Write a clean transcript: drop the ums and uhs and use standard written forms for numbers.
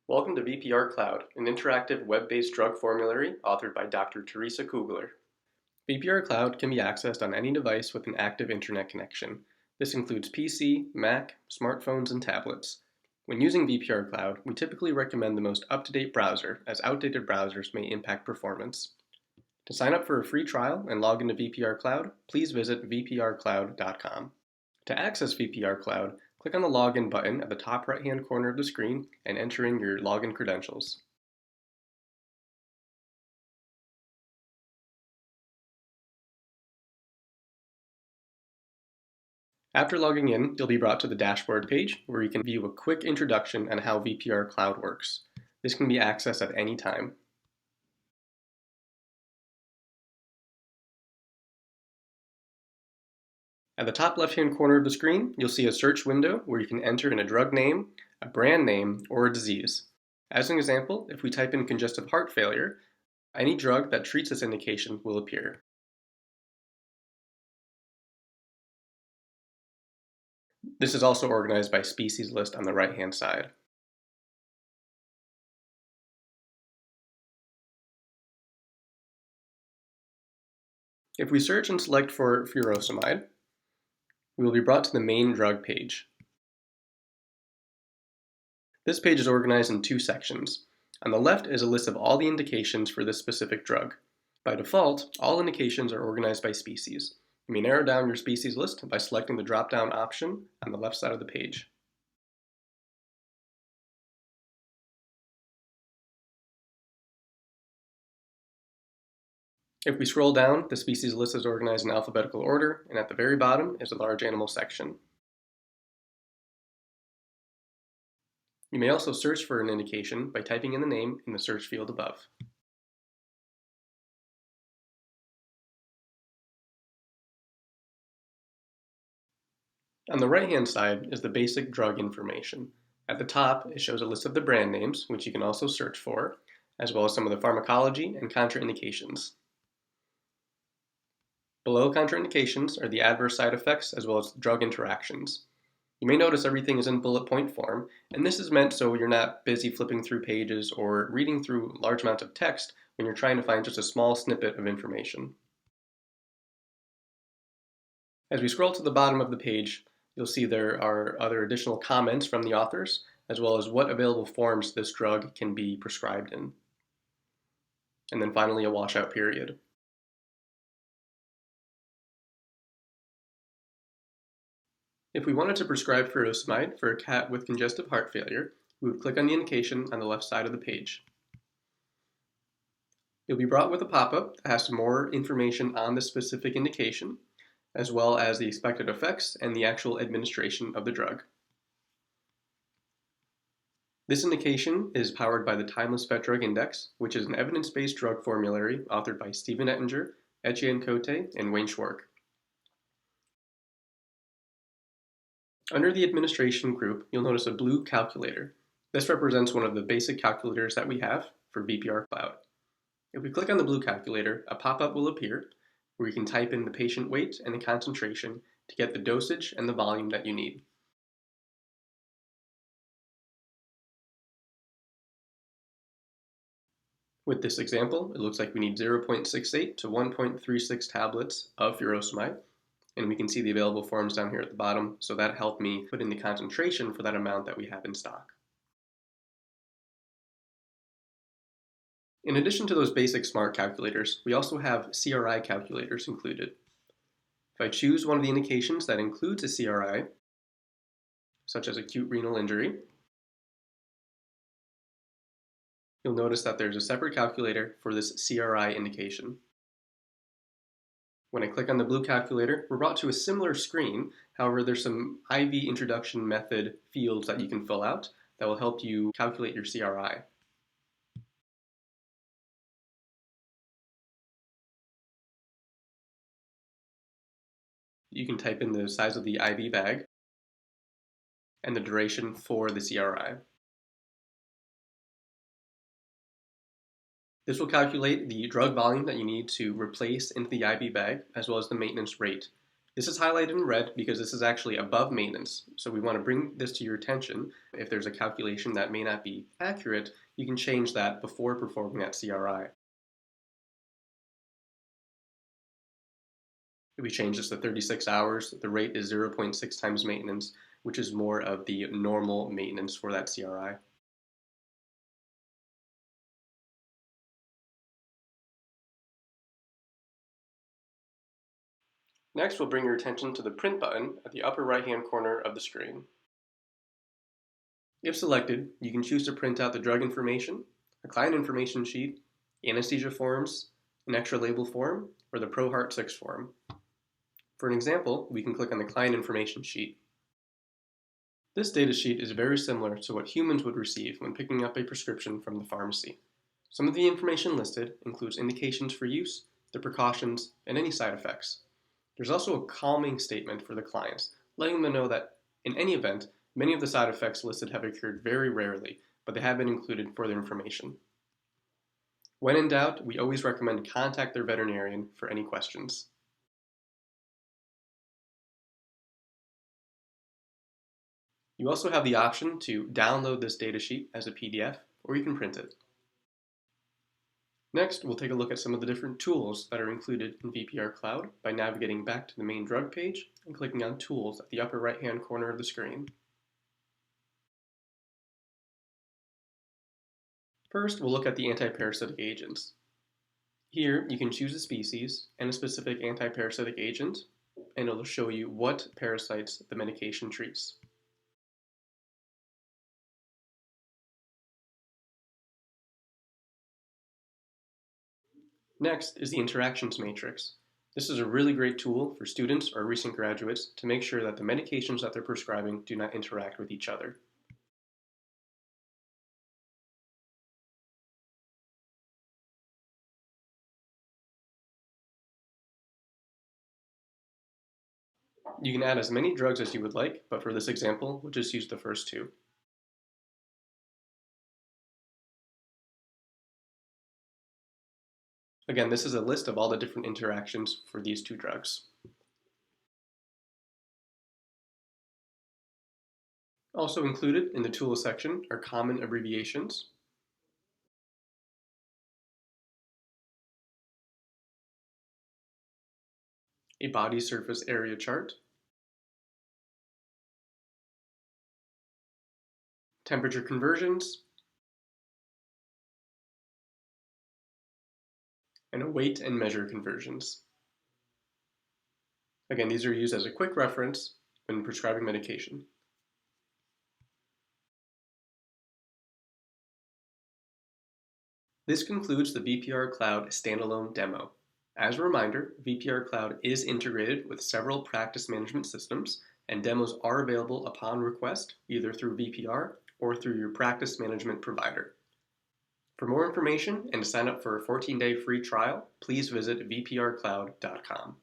Welcome to VPRcloud, an interactive web-based drug formulary authored by Dr. Teresa Kugler. VPRcloud can be accessed on any device with an active internet connection. This includes PC, Mac, smartphones, and tablets. When using VPRcloud, we typically recommend the most up-to-date browser, as outdated browsers may impact performance. To sign up for a free trial and log into VPRcloud, please visit VPRcloud.com. To access VPRcloud, click on the Login button at the top right-hand corner of the screen and enter in your login credentials. After logging in, you'll be brought to the dashboard page where you can view a quick introduction on how VPRcloud works. This can be accessed at any time. At the top left-hand corner of the screen, you'll see a search window where you can enter in a drug name, a brand name, or a disease. As an example, if we type in congestive heart failure, any drug that treats this indication will appear. This is also organized by species list on the right-hand side. If we search and select for furosemide, we will be brought to the main drug page. This page is organized in two sections. On the left is a list of all the indications for this specific drug. By default, all indications are organized by species. You may narrow down your species list by selecting the drop-down option on the left side of the page. If we scroll down, the species list is organized in alphabetical order, and at the very bottom is a large animal section. You may also search for an indication by typing in the name in the search field above. On the right-hand side is the basic drug information. At the top, it shows a list of the brand names, which you can also search for, as well as some of the pharmacology and contraindications. Below contraindications are the adverse side effects as well as drug interactions. You may notice everything is in bullet point form, and this is meant so you're not busy flipping through pages or reading through large amounts of text when you're trying to find just a small snippet of information. As we scroll to the bottom of the page, you'll see there are other additional comments from the authors, as well as what available forms this drug can be prescribed in. And then finally, a washout period. If we wanted to prescribe furosemide for a cat with congestive heart failure, we would click on the indication on the left side of the page. You'll be brought with a pop-up that has some more information on the specific indication, as well as the expected effects and the actual administration of the drug. This indication is powered by the Timeless Vet Drug Index, which is an evidence-based drug formulary authored by Stephen Ettinger, Etienne Cote, and Wayne Schwark. Under the administration group, you'll notice a blue calculator. This represents one of the basic calculators that we have for VPRcloud. If we click on the blue calculator, a pop-up will appear where you can type in the patient weight and the concentration to get the dosage and the volume that you need. With this example, it looks like we need 0.68 to 1.36 tablets of furosemide, and we can see the available forms down here at the bottom, so that helped me put in the concentration for that amount that we have in stock. In addition to those basic smart calculators, we also have CRI calculators included. If I choose one of the indications that includes a CRI, such as acute renal injury, you'll notice that there's a separate calculator for this CRI indication. When I click on the blue calculator, we're brought to a similar screen. However, there's some IV introduction method fields that you can fill out that will help you calculate your CRI. You can type in the size of the IV bag and the duration for the CRI. This will calculate the drug volume that you need to replace into the IV bag, as well as the maintenance rate. This is highlighted in red because this is actually above maintenance, so we want to bring this to your attention. If there's a calculation that may not be accurate, you can change that before performing that CRI. If we change this to 36 hours, the rate is 0.6 times maintenance, which is more of the normal maintenance for that CRI. Next, we'll bring your attention to the print button at the upper right-hand corner of the screen. If selected, you can choose to print out the drug information, a client information sheet, anesthesia forms, an extra label form, or the ProHeart 6 form. For an example, we can click on the client information sheet. This data sheet is very similar to what humans would receive when picking up a prescription from the pharmacy. Some of the information listed includes indications for use, the precautions, and any side effects. There's also a calming statement for the clients, letting them know that in any event, many of the side effects listed have occurred very rarely, but they have been included for their information. When in doubt, we always recommend contact their veterinarian for any questions. You also have the option to download this datasheet as a PDF, or you can print it. Next, we'll take a look at some of the different tools that are included in VPRcloud by navigating back to the main drug page and clicking on Tools at the upper right-hand corner of the screen. First, we'll look at the antiparasitic agents. Here, you can choose a species and a specific antiparasitic agent, and it'll show you what parasites the medication treats. Next is the interactions matrix. This is a really great tool for students or recent graduates to make sure that the medications that they're prescribing do not interact with each other. You can add as many drugs as you would like, but for this example, we'll just use the first two. Again, this is a list of all the different interactions for these two drugs. Also included in the Tools section are common abbreviations, a body surface area chart, temperature conversions, and a weight and measure conversions. Again, these are used as a quick reference when prescribing medication. This concludes the VPRcloud standalone demo. As a reminder, VPRcloud is integrated with several practice management systems, and demos are available upon request, either through VPR or through your practice management provider. For more information and to sign up for a 14-day free trial, please visit VPRcloud.com.